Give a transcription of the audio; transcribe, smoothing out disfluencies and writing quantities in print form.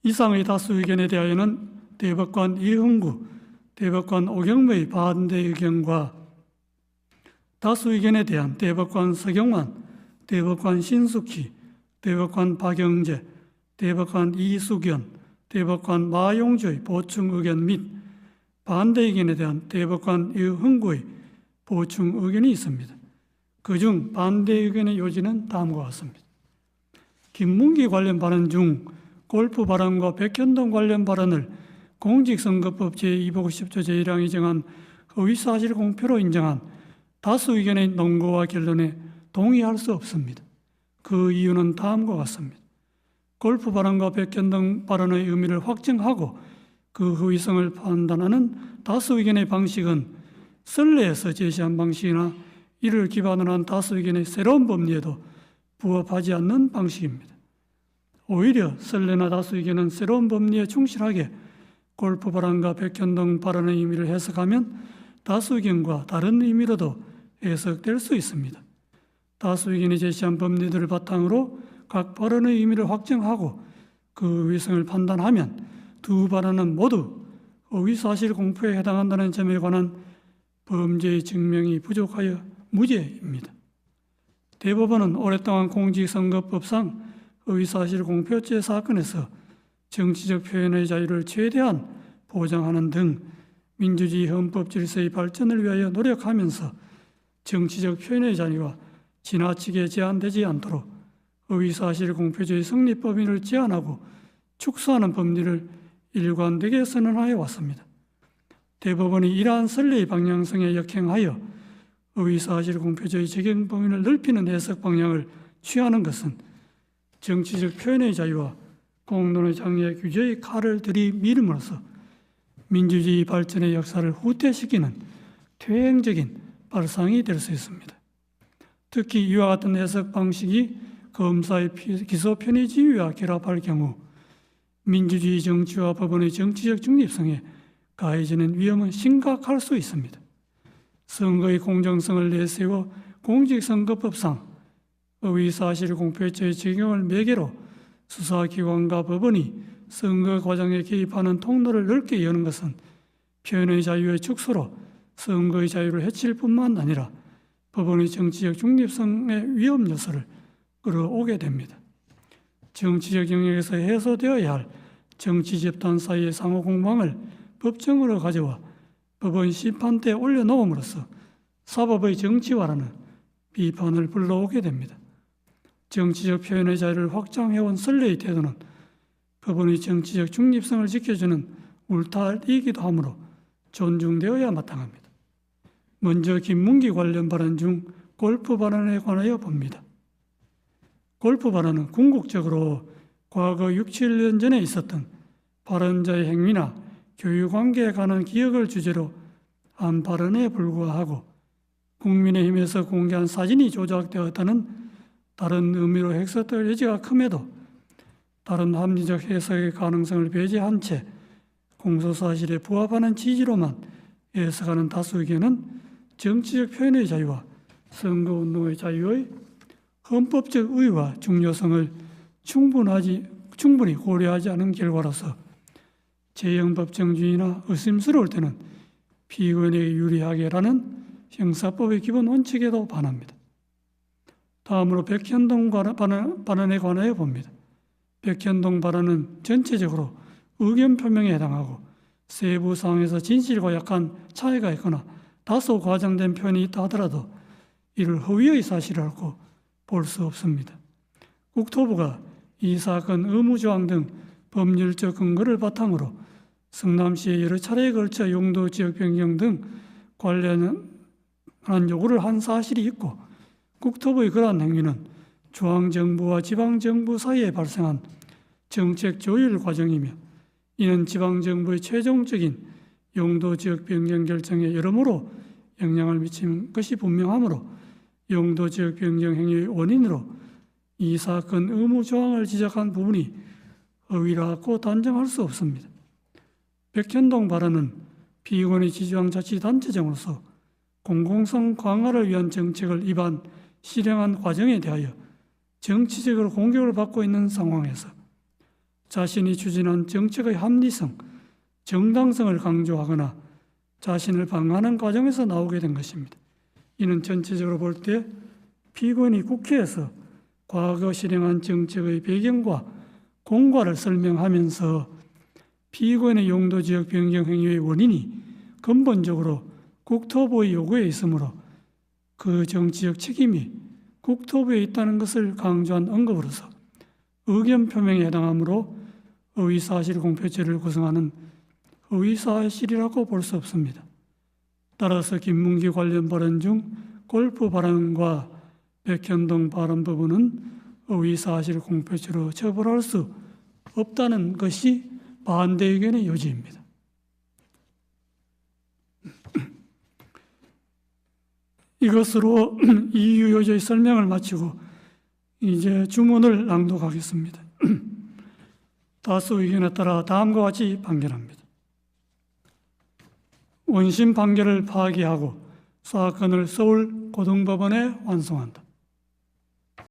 이상의 다수 의견에 대하여는 대법관 이흥구, 대법관 오경무의 반대 의견과 다수 의견에 대한 대법관 서경환, 대법관 신숙희, 대법관 박영재, 대법관 이수견, 대법관 마용주의 보충 의견 및 반대 의견에 대한 대법관 이흥구의 보충 의견이 있습니다. 그중 반대 의견의 요지는 다음과 같습니다. 김문기 관련 발언 중 골프 발언과 백현동 관련 발언을 공직선거법 제250조 제1항이 정한 허위사실 공표로 인정한 다수 의견의 논거와 결론에 동의할 수 없습니다. 그 이유는 다음과 같습니다. 골프 발언과 백현동 발언의 의미를 확정하고 그 허위성을 판단하는 다수 의견의 방식은 선례에서 제시한 방식이나 이를 기반으로 한 다수 의견의 새로운 법리에도 부합하지 않는 방식입니다. 오히려 선례나 다수 의견은 새로운 법리에 충실하게 골프 발언과 백현동 발언의 의미를 해석하면 다수 의견과 다른 의미로도 해석될 수 있습니다. 다수 의견이 제시한 법리들을 바탕으로 각 발언의 의미를 확정하고 그 위성을 판단하면 두 발언은 모두 허위사실 공표에 해당한다는 점에 관한 범죄의 증명이 부족하여 무죄입니다. 대법원은 오랫동안 공직선거법상 허위사실 공표죄 사건에서 정치적 표현의 자유를 최대한 보장하는 등 민주주의 헌법 질서의 발전을 위하여 노력하면서 정치적 표현의 자유가 지나치게 제한되지 않도록 허위사실 공표죄의 성립 범위를 제한하고 축소하는 법리를 일관되게 선언하여 왔습니다. 대법원이 이러한 선례의 방향성에 역행하여 허위사실 공표죄의 적용 범위를 넓히는 해석 방향을 취하는 것은 정치적 표현의 자유와 공론의 장애 규제의 칼을 들이밀음으로써 민주주의 발전의 역사를 후퇴시키는 퇴행적인 발상이 될 수 있습니다. 특히 이와 같은 해석 방식이 검사의 기소 편의 지위와 결합할 경우 민주주의 정치와 법원의 정치적 중립성에 가해지는 위험은 심각할 수 있습니다. 선거의 공정성을 내세워 공직선거법상 허위사실 공표죄의 적용을 매개로 수사기관과 법원이 선거 과정에 개입하는 통로를 넓게 여는 것은 표현의 자유의 축소로 선거의 자유를 해칠 뿐만 아니라 법원의 정치적 중립성의 위험 요소를 끌어오게 됩니다. 정치적 영역에서 해소되어야 할 정치 집단 사이의 상호 공방을 법정으로 가져와 법원 심판대에 올려놓음으로써 사법의 정치화라는 비판을 불러오게 됩니다. 정치적 표현의 자유를 확장해온 선례의 태도는 법원의 정치적 중립성을 지켜주는 울타리이기도 하므로 존중되어야 마땅합니다. 먼저 김문기 관련 발언 중 골프 발언에 관하여 봅니다. 골프 발언은 궁극적으로 과거 6, 7년 전에 있었던 발언자의 행위나 교육관계에 관한 기억을 주제로 한 발언에 불과하고 국민의힘에서 공개한 사진이 조작되었다는 다른 의미로 해석될 여지가 큼에도 다른 합리적 해석의 가능성을 배제한 채 공소사실에 부합하는 취지로만 해석하는 다수 의견은 정치적 표현의 자유와 선거운동의 자유의 헌법적 의의와 중요성을 충분히 고려하지 않은 결과로서 재형법정주의나 의심스러울 때는 피의원에게 유리하게라는 형사법의 기본 원칙에도 반합니다. 다음으로 백현동 발언에 관하여 봅니다. 백현동 발언은 전체적으로 의견 표명에 해당하고 세부 사항에서 진실과 약간 차이가 있거나 다소 과장된 표현이 있다 하더라도 이를 허위의 사실이라고 볼 수 없습니다. 국토부가 이 사건 의무조항 등 법률적 근거를 바탕으로 성남시에 여러 차례에 걸쳐 용도 지역 변경 등 관련한 요구를 한 사실이 있고 국토부의 그러한 행위는 중앙정부와 지방정부 사이에 발생한 정책 조율 과정이며 이는 지방정부의 최종적인 용도 지역 변경 결정에 여러모로 영향을 미친 것이 분명하므로 용도 지역 변경 행위의 원인으로 이 사건 의무 조항을 지적한 부분이 허위라고 단정할 수 없습니다. 백현동 발언은 피의원의 지방자치단체장으로서 공공성 강화를 위한 정책을 실행한 과정에 대하여 정치적으로 공격을 받고 있는 상황에서 자신이 추진한 정책의 합리성, 정당성을 강조하거나 자신을 방어하는 과정에서 나오게 된 것입니다. 이는 전체적으로 볼 때 피고인이 국회에서 과거 실행한 정책의 배경과 공과를 설명하면서 피고인의 용도지역 변경 행위의 원인이 근본적으로 국토부의 요구에 있으므로 그 정치적 책임이 국토부에 있다는 것을 강조한 언급으로서 의견 표명에 해당하므로 허위사실 공표죄를 구성하는 허위사실이라고 볼 수 없습니다. 따라서 김문기 관련 발언 중 골프 발언과 백현동 발언 부분은 허위사실 공표죄로 처벌할 수 없다는 것이 반대 의견의 요지입니다. 이것으로 이유 요지의 설명을 마치고 이제 주문을 낭독하겠습니다. 다수 의견에 따라 다음과 같이 판결합니다. 원심 판결을 파기하고 사건을 서울 고등법원에 완송한다.